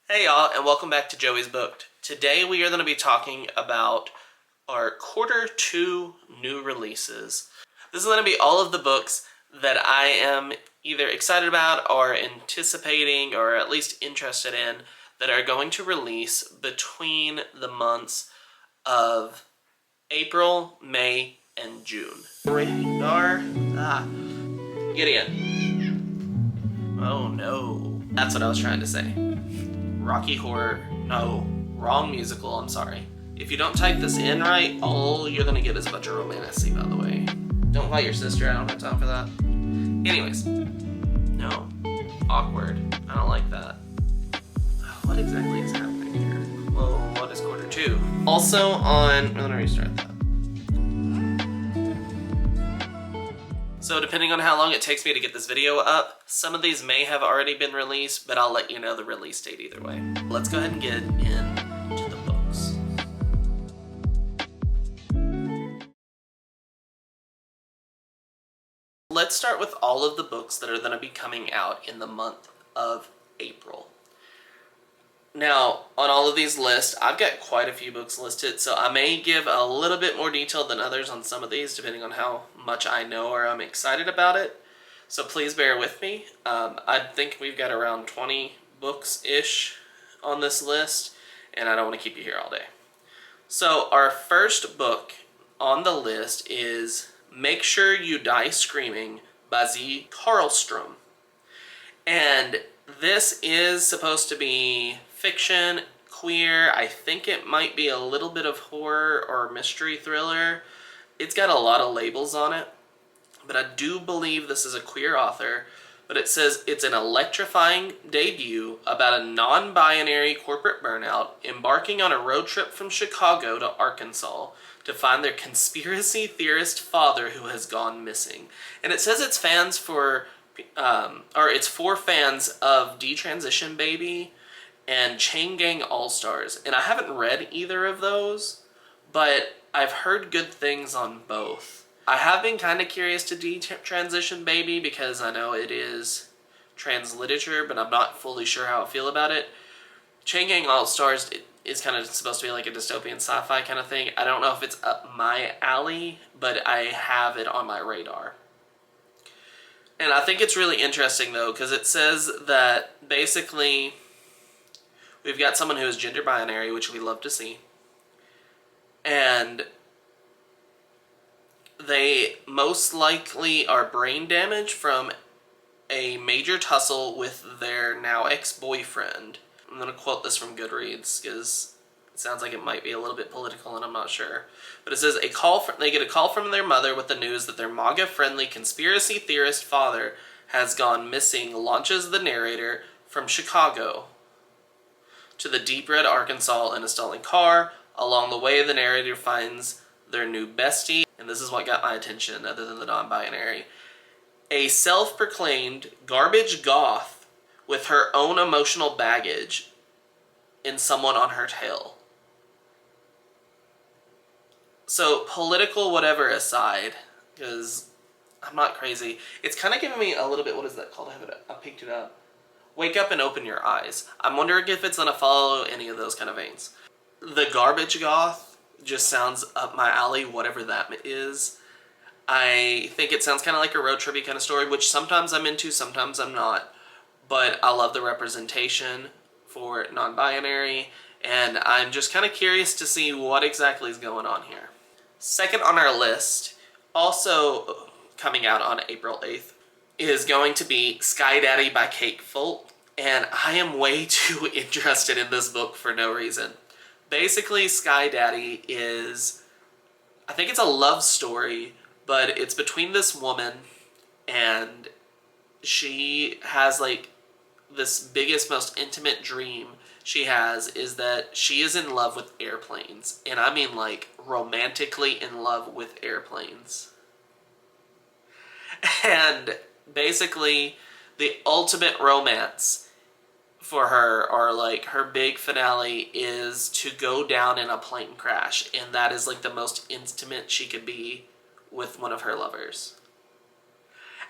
Hey y'all, and welcome back to Joey's Booked. Today we are going to be talking about our quarter two new releases. This is going to be all of the books that I am either excited about or anticipating or at least interested in that are going to release between the months of April, May, and June. Radar. Gideon. Oh no. That's what I was trying to say. Rocky Horror. No, wrong musical, I'm sorry. If you don't type this in right, all you're gonna get is a bunch of romantasy, by the way. Don't fight your sister, I don't have time for that. Anyways. No. Awkward. I don't like that. What exactly is happening here? Well, what is quarter two? Also on... I'm gonna restart that. So depending on how long it takes me to get this video up, some of these may have already been released, but I'll let you know the release date either way. Let's go ahead and get into the books. Let's start with all of the books that are going to be coming out in the month of April. Now, on all of these lists, I've got quite a few books listed, so I may give a little bit more detail than others on some of these, depending on how much I know or I'm excited about it. So please bear with me. I think we've got around 20 books-ish on this list, and I don't want to keep you here all day. So our first book on the list is Make Sure You Die Screaming by Z. Karlstrom. And this is supposed to be fiction, queer. I think it might be a little bit of horror or mystery thriller. It's got a lot of labels on it, but I do believe this is a queer author. But it says it's an electrifying debut about a non-binary corporate burnout embarking on a road trip from Chicago to Arkansas to find their conspiracy theorist father who has gone missing. And it says it's fans for, it's for fans of Detransition Baby and Chain Gang All-Stars. And I haven't read either of those, but I've heard good things on both. I have been kind of curious to Detransition Baby because I know it is trans literature, but I'm not fully sure how I feel about it. Chain Gang All-Stars is kind of supposed to be like a dystopian sci-fi kind of thing. I don't know if it's up my alley, but I have it on my radar. And I think it's really interesting, though, because it says that basically we've got someone who is gender binary, which we love to see. And they most likely are brain damaged from a major tussle with their now ex-boyfriend. I'm going to quote this from Goodreads because it sounds like it might be a little bit political and I'm not sure. But it says, they get a call from their mother with the news that their MAGA-friendly conspiracy theorist father has gone missing, launches the narrator from Chicago to the deep red Arkansas in a stolen car. Along the way, the narrator finds their new bestie, and this is what got my attention other than the non-binary, a self-proclaimed garbage goth with her own emotional baggage in someone on her tail. So, political whatever aside, because I'm not crazy, it's kind of giving me a little bit, what is that called? I picked it up. Wake Up and Open Your Eyes. I'm wondering if it's going to follow any of those kind of veins. The garbage goth just sounds up my alley, whatever that is. I think it sounds kind of like a road trip kind of story, which sometimes I'm into, sometimes I'm not. But I love the representation for non-binary, and I'm just kind of curious to see what exactly is going on here. Second on our list, also coming out on April 8th, is going to be Sky Daddy by Kate Folt, and I am way too interested in this book for no reason. Basically, Sky Daddy is, I think it's a love story, but it's between this woman and she has like this biggest, most intimate dream she has is that she is in love with airplanes. And I mean like romantically in love with airplanes. And basically the ultimate romance for her, or like her big finale, is to go down in a plane crash, and that is like the most intimate she could be with one of her lovers.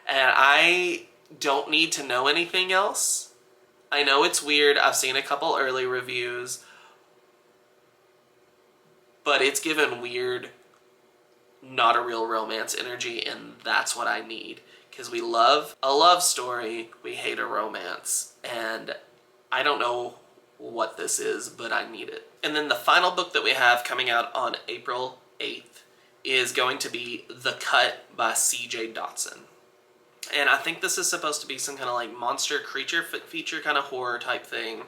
And I don't need to know anything else. I know it's weird. I've seen a couple early reviews, but it's given weird, not a real romance energy, and that's what I need. Because we love a love story, we hate a romance, and I don't know what this is, but I need it. And then the final book that we have coming out on April 8th is going to be The Cut by C.J. Dotson. And I think this is supposed to be some kind of like monster creature feature kind of horror type thing.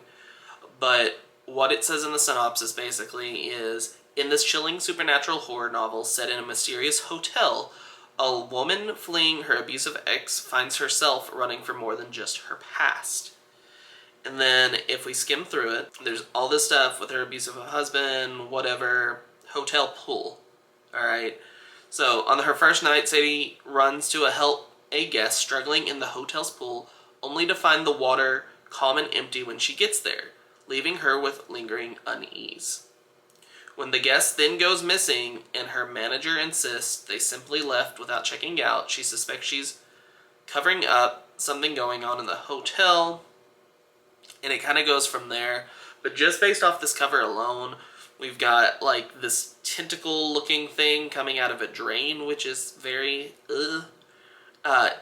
But what it says in the synopsis basically is, in this chilling supernatural horror novel set in a mysterious hotel, a woman fleeing her abusive ex finds herself running for more than just her past. And then if we skim through it, there's all this stuff with her abusive husband, whatever, hotel pool. Alright? So on her first night, Sadie runs to help a guest struggling in the hotel's pool, only to find the water calm and empty when she gets there, leaving her with lingering unease. When the guest then goes missing and her manager insists they simply left without checking out, she suspects she's covering up something going on in the hotel, and it kind of goes from there. But just based off this cover alone, we've got like this tentacle looking thing coming out of a drain, which is very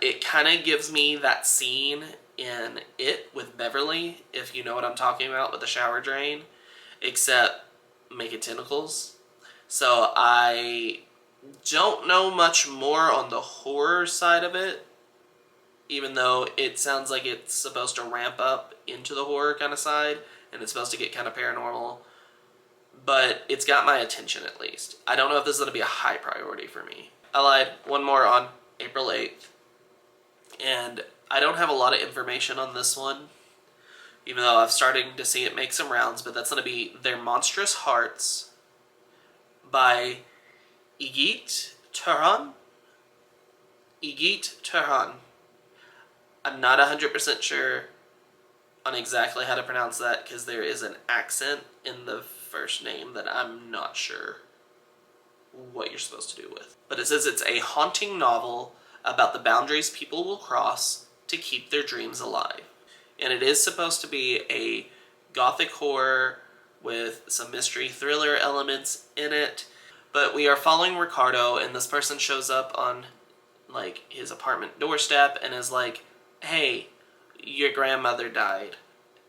it kind of gives me that scene in It with Beverly, if you know what I'm talking about, with the shower drain, except make it tentacles. So I don't know much more on the horror side of it, even though it sounds like it's supposed to ramp up into the horror kind of side, and it's supposed to get kind of paranormal. But it's got my attention at least. I don't know if this is going to be a high priority for me. I lied. One more on April 8th. And I don't have a lot of information on this one, even though I'm starting to see it make some rounds, but that's going to be Their Monstrous Hearts by Igit Turhan. Igit Turhan. I'm not 100% sure on exactly how to pronounce that, because there is an accent in the first name that I'm not sure what you're supposed to do with. But it says it's a haunting novel about the boundaries people will cross to keep their dreams alive. And it is supposed to be a gothic horror with some mystery thriller elements in it. But we are following Ricardo, and this person shows up on like his apartment doorstep and is like, hey, your grandmother died,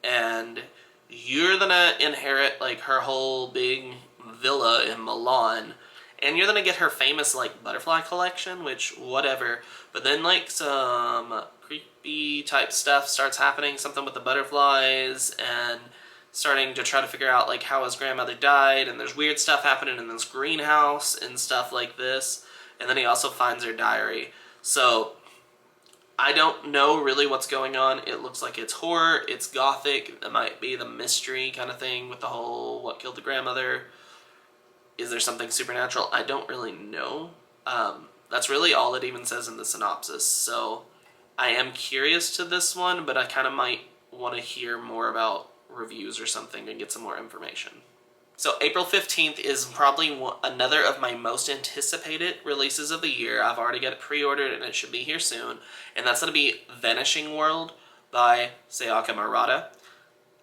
and you're gonna inherit like her whole big villa in Milan, and you're gonna get her famous like butterfly collection, which whatever. But then like some creepy type stuff starts happening, something with the butterflies, and starting to try to figure out like how his grandmother died, and there's weird stuff happening in this greenhouse and stuff like this. And then he also finds her diary. So I don't know really what's going on. It looks like it's horror, it's gothic, it might be the mystery kind of thing with the whole what killed the grandmother. Is there something supernatural? I don't really know. That's really all it even says in the synopsis. So I am curious to this one, but I kind of might want to hear more about reviews or something and get some more information. So April 15th is probably another of my most anticipated releases of the year. I've already got it pre-ordered and it should be here soon. And that's going to be Vanishing World by Sayaka Murata.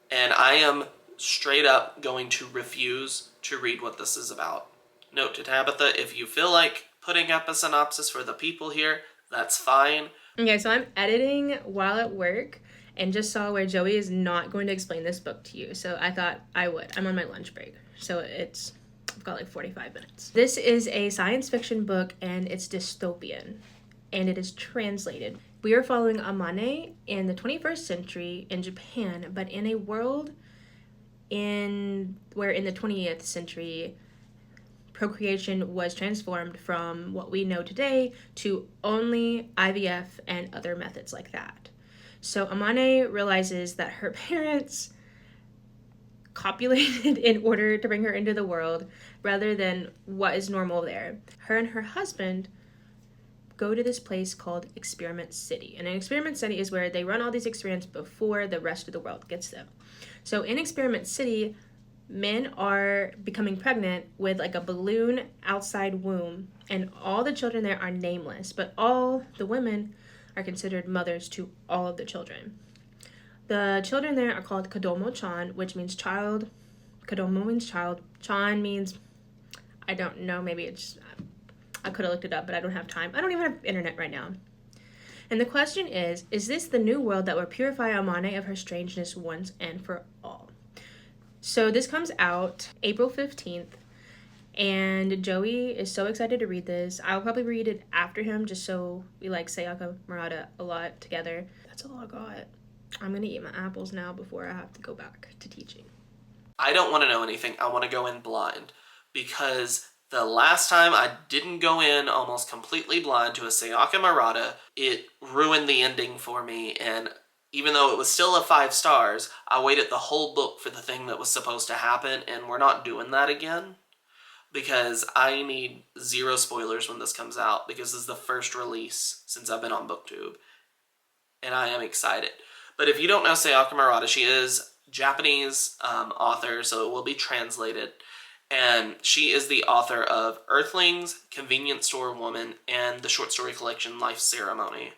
And I am straight up going to refuse to read what this is about. Note to Tabitha, if you feel like putting up a synopsis for the people here, that's fine. Okay, so I'm editing while at work and just saw where Joey is not going to explain this book to you. So I thought I would. I'm on my lunch break. So I've got like 45 minutes. This is a science fiction book and it's dystopian and it is translated. We are following Amane in the 21st century in Japan, but in a world where in the 20th century procreation was transformed from what we know today to only IVF and other methods like that. So Amane realizes that her parents copulated in order to bring her into the world rather than what is normal there. Her and her husband go to this place called Experiment City. And an Experiment City is where they run all these experiments before the rest of the world gets them. So in Experiment City, men are becoming pregnant with like a balloon outside womb, and all the children there are nameless, but all the women are considered mothers to all of the children. The children there are called Kodomo-chan, which means child. Kodomo means child. Chan means, I don't know, maybe it's, I could have looked it up, but I don't have time. I don't even have internet right now. And the question is this the new world that will purify Amane of her strangeness once and for all? So this comes out April 15th, and Joey is so excited to read this. I'll probably read it after him just so we like Sayaka Murata a lot together. That's all I got. I'm going to eat my apples now before I have to go back to teaching. I don't want to know anything. I want to go in blind, because the last time I didn't go in almost completely blind to a Sayaka Murata, it ruined the ending for me, and even though it was still a 5 stars, I waited the whole book for the thing that was supposed to happen, and we're not doing that again, because I need 0 spoilers when this comes out, because this is the first release since I've been on BookTube, and I am excited. But if you don't know Sayaka Murata, she is Japanese author, so it will be translated. And she is the author of Earthlings, Convenience Store Woman, and the short story collection Life Ceremony.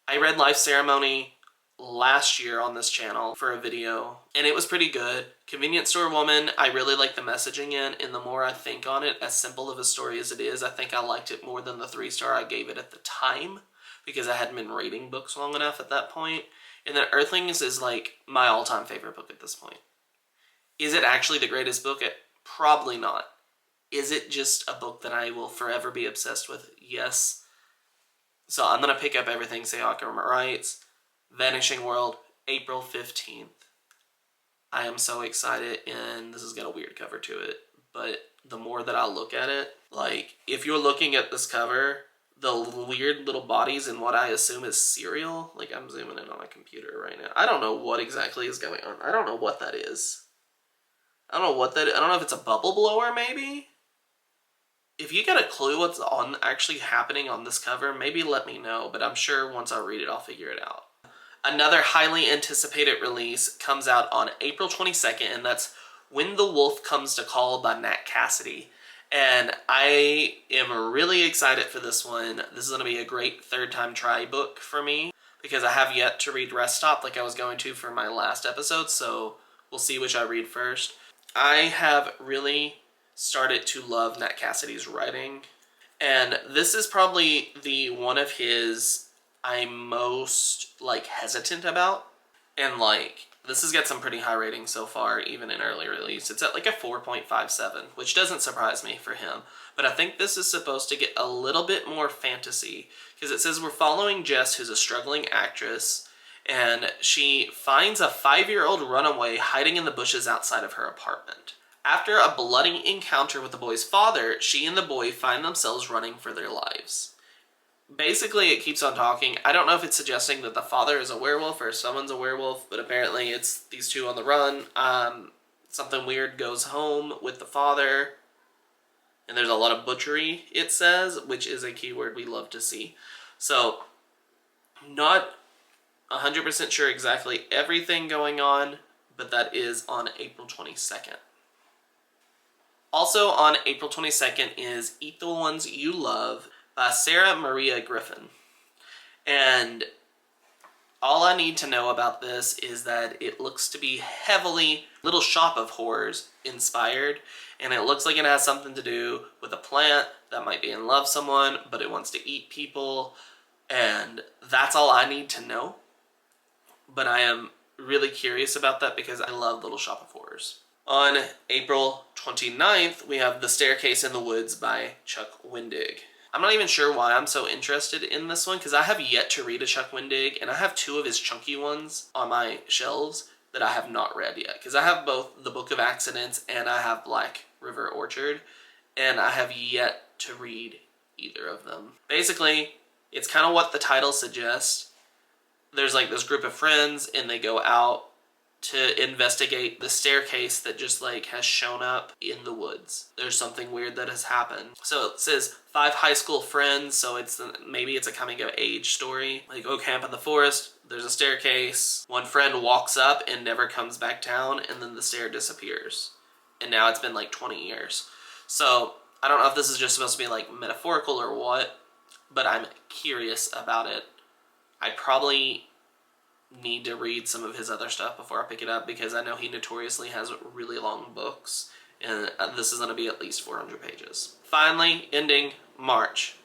I read Life Ceremony last year on this channel for a video, and it was pretty good. Convenience Store Woman, I really like the messaging in, and the more I think on it, as simple of a story as it is, I think I liked it more than the 3-star I gave it at the time, because I hadn't been reading books long enough at that point. And then Earthlings is like my all-time favorite book at this point. Is it actually the greatest book? Probably not. Is it just a book that I will forever be obsessed with? Yes. So I'm going to pick up everything Sayaka writes. Vanishing World, April 15th. I am so excited, and this has got a weird cover to it, but the more that I look at it, like, if you're looking at this cover, the weird little bodies in what I assume is cereal, like, I'm zooming in on my computer right now. I don't know what exactly is going on. I don't know what that is. I don't know if it's a bubble blower, maybe? If you got a clue what's actually happening on this cover, maybe let me know, but I'm sure once I read it, I'll figure it out. Another highly anticipated release comes out on April 22nd, and that's When the Wolf Comes to Call by Nat Cassidy. And I am really excited for this one. This is going to be a great third-time try book for me, because I have yet to read Rest Stop like I was going to for my last episode, so we'll see which I read first. I have really started to love Nat Cassidy's writing, and this is probably the one of his I'm most, like, hesitant about. And, like, this has got some pretty high ratings so far, even in early release. It's at, like, a 4.57, which doesn't surprise me for him. But I think this is supposed to get a little bit more fantasy, because it says we're following Jess, who's a struggling actress, and she finds a 5-year-old runaway hiding in the bushes outside of her apartment. After a bloody encounter with the boy's father, she and the boy find themselves running for their lives. Basically, it keeps on talking. I don't know if it's suggesting that the father is a werewolf or someone's a werewolf, but apparently it's these two on the run. Something weird goes home with the father, and there's a lot of butchery, it says, which is a keyword we love to see. So, not 100% sure exactly everything going on, but that is on April 22nd. Also on April 22nd is Eat the Ones You Love by Sarah Maria Griffin. And all I need to know about this is that it looks to be heavily Little Shop of Horrors inspired, and it looks like it has something to do with a plant that might be in love with someone, but it wants to eat people, and that's all I need to know. But I am really curious about that because I love Little Shop of Horrors. On April 29th, we have The Staircase in the Woods by Chuck Wendig. I'm not even sure why I'm so interested in this one, because I have yet to read a Chuck Wendig, and I have 2 of his chunky ones on my shelves that I have not read yet. Because I have both The Book of Accidents and I have Black River Orchard, and I have yet to read either of them. Basically, it's kind of what the title suggests. There's like this group of friends, and they go out to investigate the staircase that just like has shown up in the woods. There's something weird that has happened. So it says 5 high school friends, so maybe it's a coming of age story. They go camp in the forest, there's a staircase, one friend walks up and never comes back down, and then the stair disappears. And now it's been like 20 years. So I don't know if this is just supposed to be like metaphorical or what, but I'm curious about it. I probably need to read some of his other stuff before I pick it up, because I know he notoriously has really long books, and this is going to be at least 400 pages. Finally, ending March.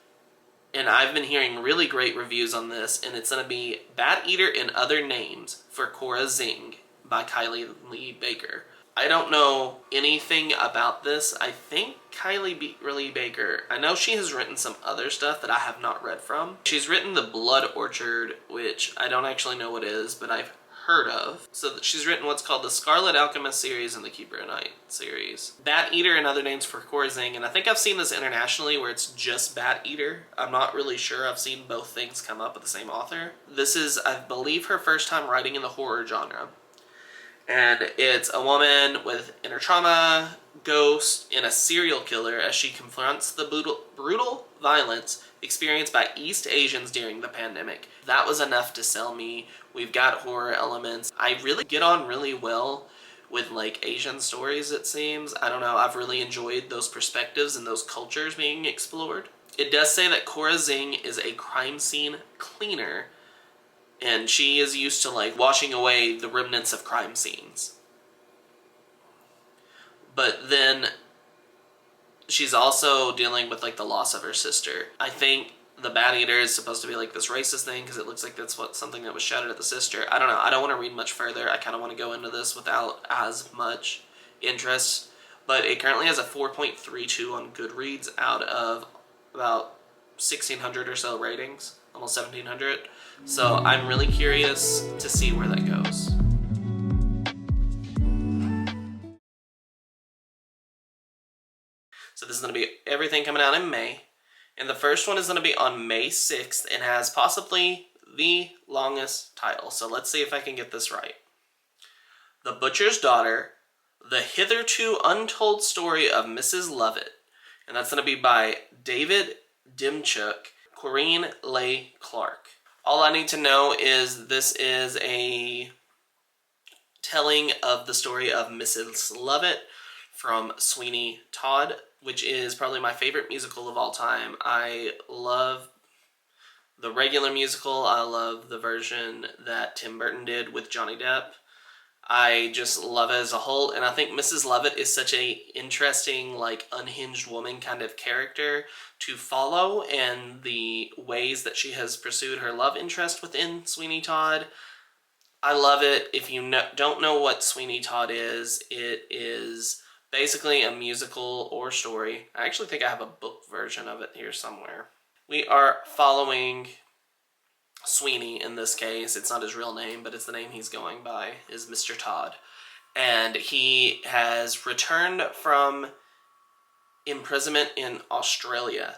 And I've been hearing really great reviews on this, and it's going to be Bat Eater and Other Names for Cora Zing by Kylie Lee Baker. I don't know anything about this. I think Kylie Lee Baker, I know she has written some other stuff that I have not read from. She's written The Blood Orchard, which I don't actually know what it is, but I've heard of. So she's written what's called the Scarlet Alchemist series and the Keeper of Night series. Bat Eater and Other Names for Cora Zing, and I think I've seen this internationally where it's just Bat Eater. I'm not really sure. I've seen both things come up with the same author. This is, I believe, her first time writing in the horror genre. And it's a woman with inner trauma, ghost, and a serial killer as she confronts the brutal violence experienced by East Asians during the pandemic. That was enough to sell me. We've got horror elements. I really get on really well with like Asian stories, it seems. I don't know, I've really enjoyed those perspectives and those cultures being explored. It does say that Cora Zing is a crime scene cleaner, and she is used to like washing away the remnants of crime scenes. But then she's also dealing with like the loss of her sister. I think the Bat Eater is supposed to be like this racist thing because it looks like that's something that was shouted at the sister. I don't know. I don't want to read much further. I kind of want to go into this without as much interest. But it currently has a 4.32 on Goodreads out of about 1,600 or so ratings, almost 1,700. So I'm really curious to see where that goes. So this is going to be everything coming out in May. And the first one is going to be on May 6th and has possibly the longest title. So let's see if I can get this right. The Butcher's Daughter, The Hitherto Untold Story of Mrs. Lovett. And that's going to be by David Demchuk, Corinne Leigh Clark. All I need to know is this is a telling of the story of Mrs. Lovett from Sweeney Todd, which is probably my favorite musical of all time. I love the regular musical. I love the version that Tim Burton did with Johnny Depp. I just love it as a whole, and I think Mrs. Lovett is such a interesting, like, unhinged woman kind of character to follow, and the ways that she has pursued her love interest within Sweeney Todd. I love it. If you don't know what Sweeney Todd is, it is basically a musical or story. I actually think I have a book version of it here somewhere. We are following Sweeney in this case. It's not his real name, but it's the name he's going by, is Mr. Todd. And he has returned from imprisonment in Australia.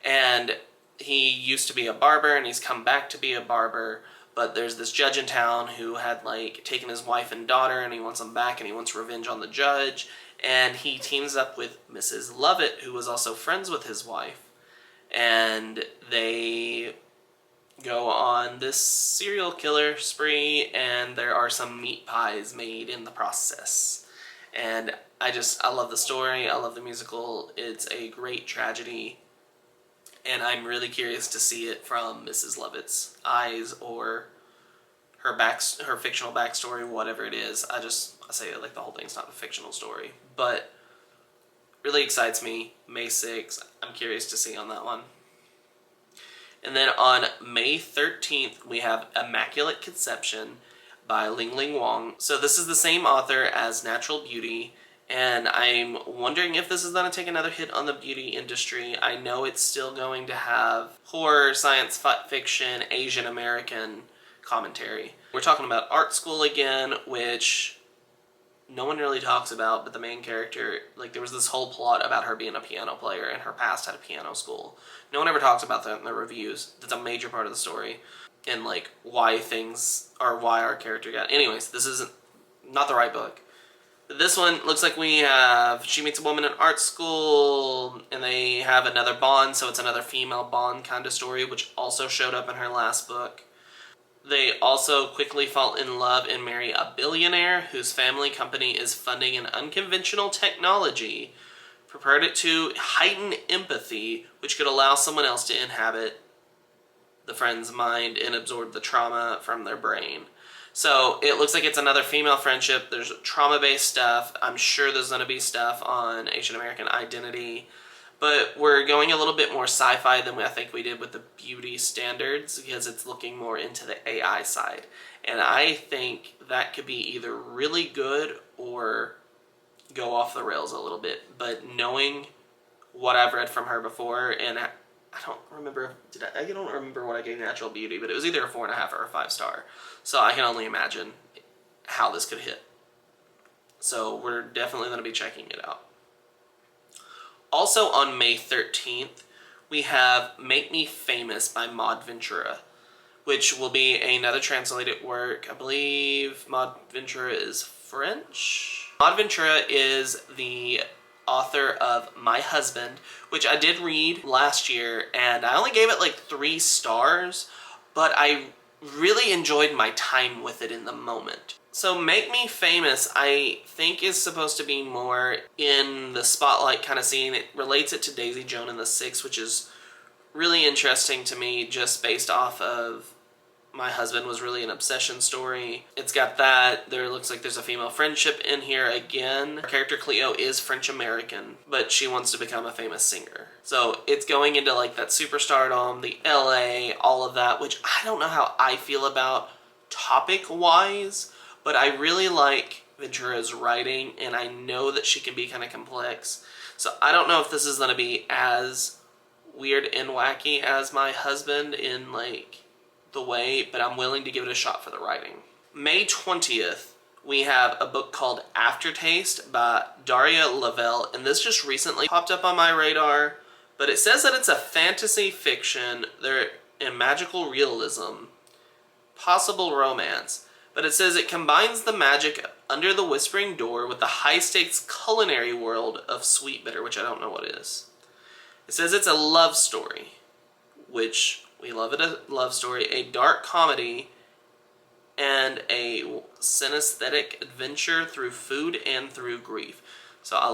And he used to be a barber, and he's come back to be a barber. But there's this judge in town who had like taken his wife and daughter, and he wants them back, and he wants revenge on the judge. And he teams up with Mrs. Lovett, who was also friends with his wife. And they go on this serial killer spree, and there are some meat pies made in the process. And I love the story. I love the musical. It's a great tragedy. And I'm really curious to see it from Mrs. Lovett's eyes, or her fictional backstory, whatever it is. I say it like the whole thing's not a fictional story. But really excites me. May 6th. I'm curious to see on that one. And then on May 13th, we have Immaculate Conception by Ling Ling Wong. So this is the same author as Natural Beauty, and I'm wondering if this is going to take another hit on the beauty industry. I know it's still going to have horror, science fiction, Asian American commentary. We're talking about art school again, which no one really talks about, but the main character, like, there was this whole plot about her being a piano player and her past at a piano school. No one ever talks about that in the reviews. That's a major part of the story. And, like, why our character got... Anyways, this isn't not the right book. This one looks like she meets a woman in art school, and they have another bond, so it's another female bond kind of story, which also showed up in her last book. They also quickly fall in love and marry a billionaire whose family company is funding an unconventional technology prepared to heighten empathy, which could allow someone else to inhabit the friend's mind and absorb the trauma from their brain. So it looks like it's another female friendship. There's trauma-based stuff. I'm sure there's going to be stuff on Asian American identity. But we're going a little bit more sci-fi than I think we did with the beauty standards, because it's looking more into the AI side. And I think that could be either really good or go off the rails a little bit. But knowing what I've read from her before, and I don't remember, I don't remember what I gave Natural Beauty, but it was either a 4.5 or a 5-star. So I can only imagine how this could hit. So we're definitely going to be checking it out. Also on May 13th, we have Make Me Famous by Maud Ventura, which will be another translated work. I believe Maud Ventura is French. Maud Ventura is the author of My Husband, which I did read last year, and I only gave it like 3 stars, but I really enjoyed my time with it in the moment. So Make Me Famous, I think, is supposed to be more in the spotlight kind of scene. It relates it to Daisy Joan and the Six, which is really interesting to me just based off of My Husband was really an obsession story. It's got that. There looks like there's a female friendship in here again. Our character Cleo is French-American, but she wants to become a famous singer. So it's going into like that superstardom, the LA, all of that, which I don't know how I feel about topic-wise, but I really like Ventura's writing, and I know that she can be kind of complex. So I don't know if this is going to be as weird and wacky as My Husband in like the way, but I'm willing to give it a shot for the writing. May 20th, we have a book called Aftertaste by Daria Lavelle, and this just recently popped up on my radar, but it says that it's a fantasy fiction, they're in magical realism, possible romance, but it says it combines the magic under the Whispering Door with the high-stakes culinary world of Sweet Bitter, which I don't know what is. It says it's a love story, which we love it, a love story, a dark comedy, and a synesthetic adventure through food and through grief. So I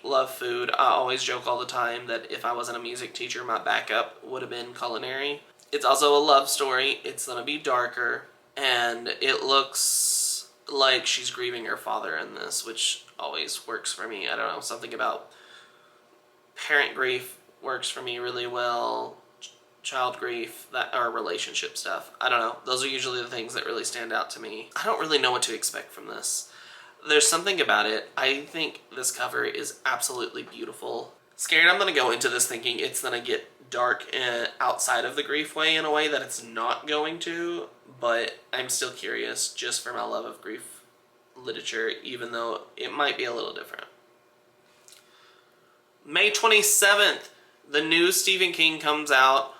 love food. I always joke all the time that if I wasn't a music teacher, my backup would have been culinary. It's also a love story. It's going to be darker, and it looks like she's grieving her father in this, which always works for me. I don't know, something about parent grief works for me really well. Child grief, that or relationship stuff. I don't know. Those are usually the things that really stand out to me. I don't really know what to expect from this. There's something about it. I think this cover is absolutely beautiful. Scared I'm going to go into this thinking it's going to get dark outside of the grief way in a way that it's not going to, but I'm still curious just for my love of grief literature, even though it might be a little different. May 27th, the new Stephen King comes out.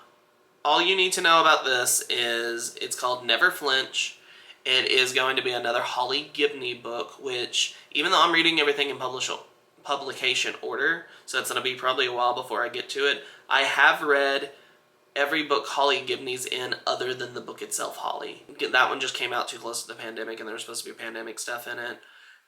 All you need to know about this is it's called Never Flinch. It is going to be another Holly Gibney book, which, even though I'm reading everything in publication order, so it's going to be probably a while before I get to it, I have read every book Holly Gibney's in other than the book itself, Holly. That one just came out too close to the pandemic, and there was supposed to be pandemic stuff in it.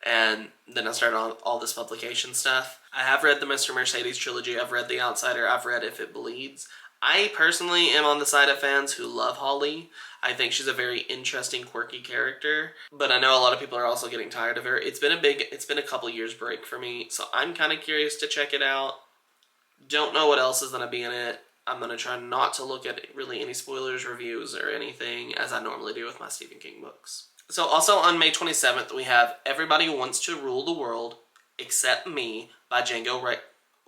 And then I started on all this publication stuff. I have read the Mr. Mercedes trilogy. I've read The Outsider. I've read If It Bleeds. I personally am on the side of fans who love Holly. I think she's a very interesting, quirky character, but I know a lot of people are also getting tired of her. It's been a couple years break for me, so I'm kind of curious to check it out. Don't know what else is going to be in it. I'm going to try not to look at really any spoilers, reviews, or anything, as I normally do with my Stephen King books. So also on May 27th, we have Everybody Wants to Rule the World Except Me by Django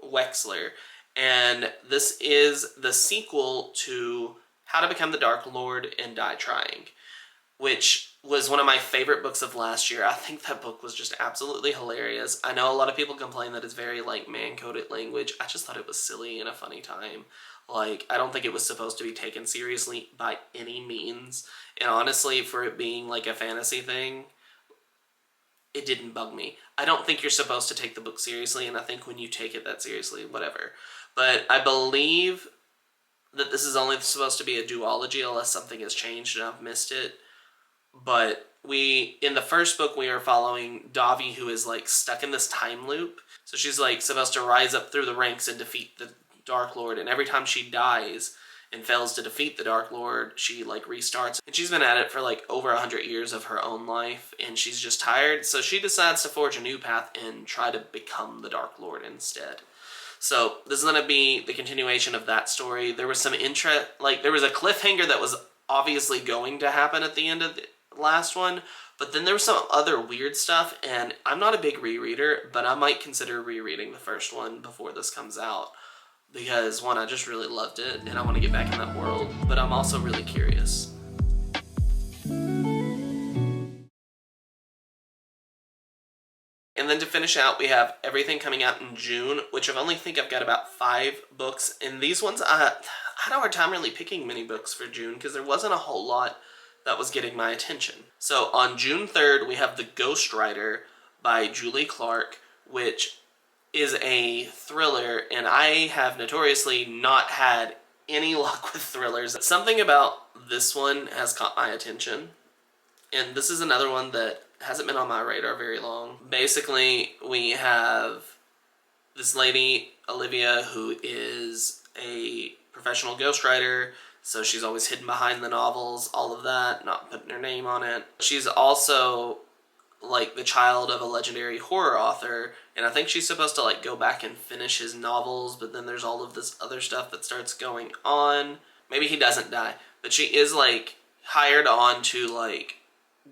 Wexler. And this is the sequel to How to Become the Dark Lord and Die Trying, which was one of my favorite books of last year. I think that book was just absolutely hilarious. I know a lot of people complain that it's very like man-coded language. I just thought it was silly and a funny time. Like, I don't think it was supposed to be taken seriously by any means. And honestly, for it being like a fantasy thing, it didn't bug me. I don't think you're supposed to take the book seriously, and I think when you take it that seriously, whatever. But I believe that this is only supposed to be a duology unless something has changed and I've missed it. But in the first book, we are following Davi, who is like stuck in this time loop. So she's like supposed to rise up through the ranks and defeat the Dark Lord, and every time she dies, and fails to defeat the Dark Lord, she like restarts. And she's been at it for like over 100 years of her own life, and she's just tired. So she decides to forge a new path and try to become the Dark Lord instead. So this is going to be the continuation of that story. There was some there was a cliffhanger that was obviously going to happen at the end of the last one, but then there was some other weird stuff, and I'm not a big rereader, but I might consider rereading the first one before this comes out, because one, I just really loved it, and I want to get back in that world, but I'm also really curious. And then to finish out, we have everything coming out in June, which I only think I've got about 5 books. And these ones, I had a hard time really picking many books for June because there wasn't a whole lot that was getting my attention. So on June 3rd, we have The Ghostwriter by Julie Clark, which is a thriller, and I have notoriously not had any luck with thrillers. Something about this one has caught my attention, and this is another one that hasn't been on my radar very long. Basically, we have this lady, Olivia, who is a professional ghostwriter, so she's always hidden behind the novels, all of that, not putting her name on it. She's also like the child of a legendary horror author, and I think she's supposed to like go back and finish his novels, but then there's all of this other stuff that starts going on. Maybe he doesn't die, but she is like hired on to like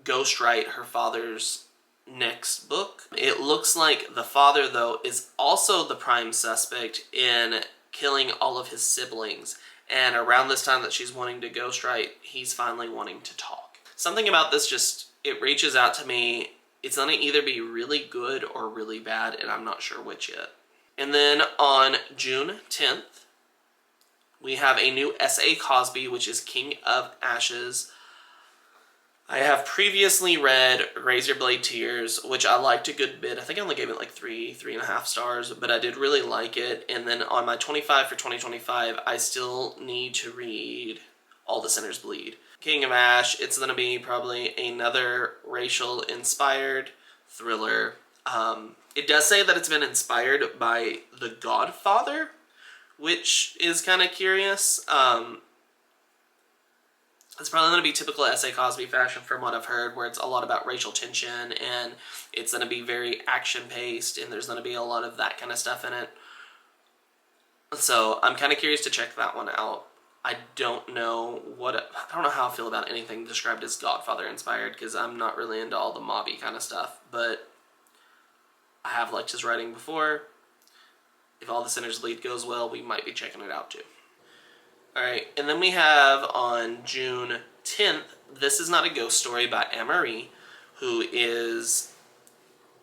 ghostwrite her father's next book. It looks like the father, though, is also the prime suspect in killing all of his siblings, and around this time that she's wanting to ghostwrite, he's finally wanting to talk. Something about this just, it reaches out to me. It's going to either be really good or really bad, and I'm not sure which yet. And then on June 10th, we have a new S.A. Cosby, which is King of Ashes. I have previously read Razorblade Tears, which I liked a good bit. I think I only gave it like 3.5 stars, but I did really like it. And then on my 25 for 2025, I still need to read All the Sinners Bleed. King of Ash, it's going to be probably another racial-inspired thriller. It does say that it's been inspired by The Godfather, which is kind of curious. It's probably going to be typical S.A. Cosby fashion from what I've heard, where it's a lot about racial tension, and it's going to be very action-paced, and there's going to be a lot of that kind of stuff in it. So I'm kind of curious to check that one out. I don't know how I feel about anything described as Godfather-inspired, because I'm not really into all the mobby kind of stuff, but I have liked his writing before. If All the Sinners Bleed goes well, we might be checking it out too. Alright, and then we have on June 10th, This Is Not a Ghost Story by Anne-Marie, who is,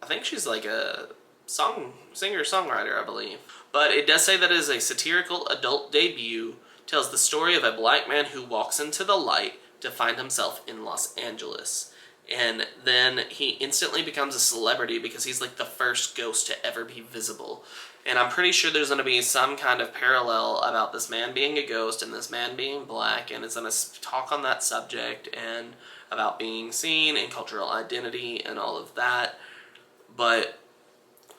I think she's like a singer-songwriter, I believe. But it does say that it is a satirical adult debut, tells the story of a black man who walks into the light to find himself in Los Angeles. And then he instantly becomes a celebrity because he's like the first ghost to ever be visible. And I'm pretty sure there's going to be some kind of parallel about this man being a ghost and this man being black, and it's going to talk on that subject and about being seen and cultural identity and all of that. But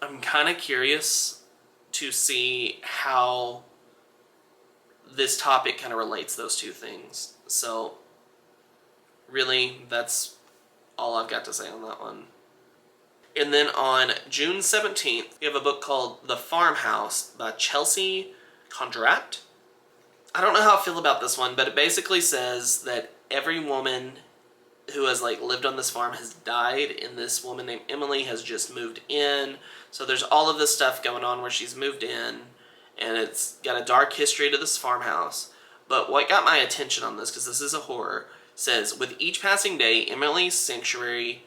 I'm kind of curious to see how this topic kind of relates those two things. So really, that's all I've got to say on that one. And then on June 17th, we have a book called The Farmhouse by Chelsea Condrat. I don't know how I feel about this one, but it basically says that every woman who has like lived on this farm has died, and this woman named Emily has just moved in. So there's all of this stuff going on where she's moved in, and it's got a dark history to this farmhouse. But what got my attention on this, because this is a horror, says, with each passing day, Emily's sanctuary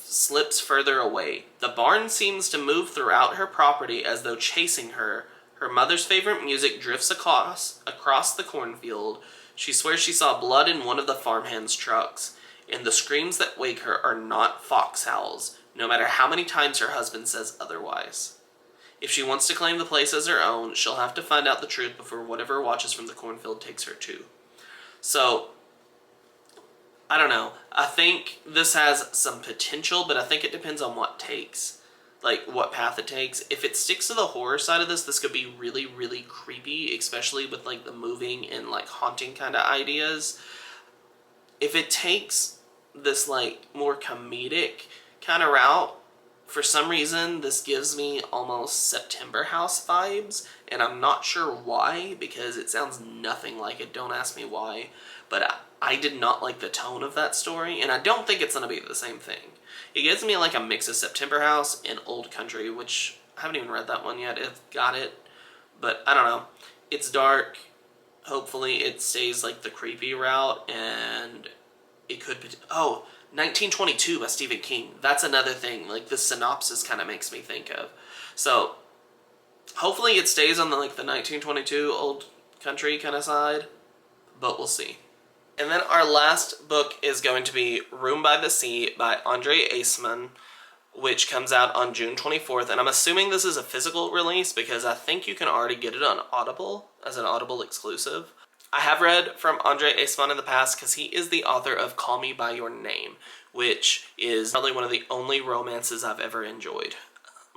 slips further away. The barn seems to move throughout her property as though chasing her. Her mother's favorite music drifts across the cornfield. She swears she saw blood in one of the farmhand's trucks. And the screams that wake her are not fox howls, no matter how many times her husband says otherwise. If she wants to claim the place as her own, she'll have to find out the truth before whatever watches from the cornfield takes her to. So, I don't know. I think this has some potential, but I think it depends on what takes. like what path it takes. If it sticks to the horror side of this could be really, really creepy, especially with like the moving and like haunting kind of ideas. If it takes this like more comedic kind of route, for some reason this gives me almost September House vibes, and I'm not sure why, because it sounds nothing like it. Don't ask me why, but I did not like the tone of that story, and I don't think it's going to be the same thing. It gives me like a mix of September House and Old Country, which I haven't even read that one yet. It's got it, but I don't know. It's dark. Hopefully it stays like the creepy route, and it could be... Oh, 1922 by Stephen King. That's another thing. Like the synopsis kind of makes me think of. So hopefully it stays on the 1922 Old Country kind of side, but we'll see. And then our last book is going to be Room by the Sea by Andre Aceman, which comes out on June 24th. And I'm assuming this is a physical release because I think you can already get it on Audible as an Audible exclusive. I have read from Andre Aceman in the past because he is the author of Call Me By Your Name, which is probably one of the only romances I've ever enjoyed.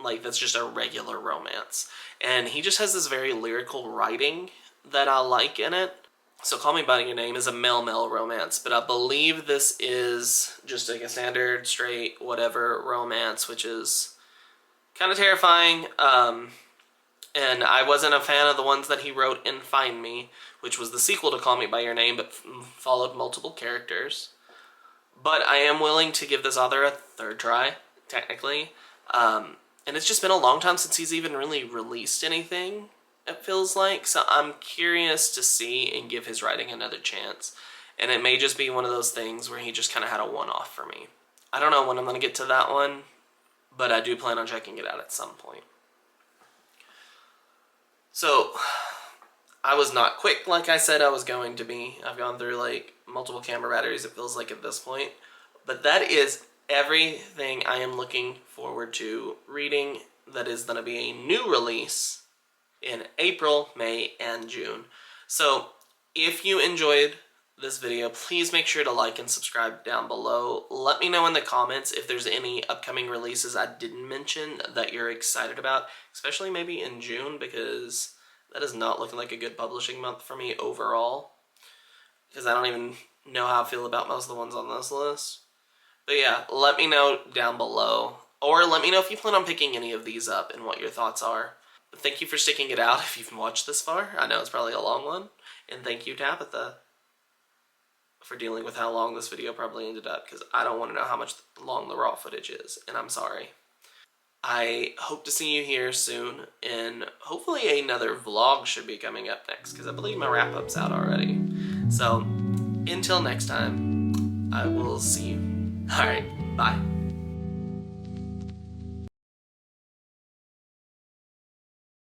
Like, that's just a regular romance. And he just has this very lyrical writing that I like in it. So Call Me By Your Name is a male-male romance, but I believe this is just like a standard, straight, whatever romance, which is kind of terrifying. And I wasn't a fan of the ones that he wrote in Find Me, which was the sequel to Call Me By Your Name, but followed multiple characters. But I am willing to give this author a third try, technically. And it's just been a long time since he's even really released anything, it feels like. So I'm curious to see and give his writing another chance. And it may just be one of those things where he just kind of had a one-off for me. I don't know when I'm going to get to that one, but I do plan on checking it out at some point. So, I was not quick like I said I was going to be. I've gone through like multiple camera batteries, it feels like, at this point. But that is everything I am looking forward to reading that is going to be a new release in April, May, and June. So, if you enjoyed this video, please make sure to like and subscribe down below. Let me know in the comments if there's any upcoming releases I didn't mention that you're excited about, especially maybe in June, because that is not looking like a good publishing month for me overall, because I don't even know how I feel about most of the ones on this list. But yeah, let me know down below, or let me know if you plan on picking any of these up and what your thoughts are. Thank you for sticking it out if you've watched this far. I know it's probably a long one, and thank you, Tabitha, for dealing with how long this video probably ended up, because I don't want to know how much long the raw footage is, and I'm sorry. I hope to see you here soon, and hopefully another vlog should be coming up next, because I believe my wrap-up's out already. So, until next time, I will see you. Alright, bye.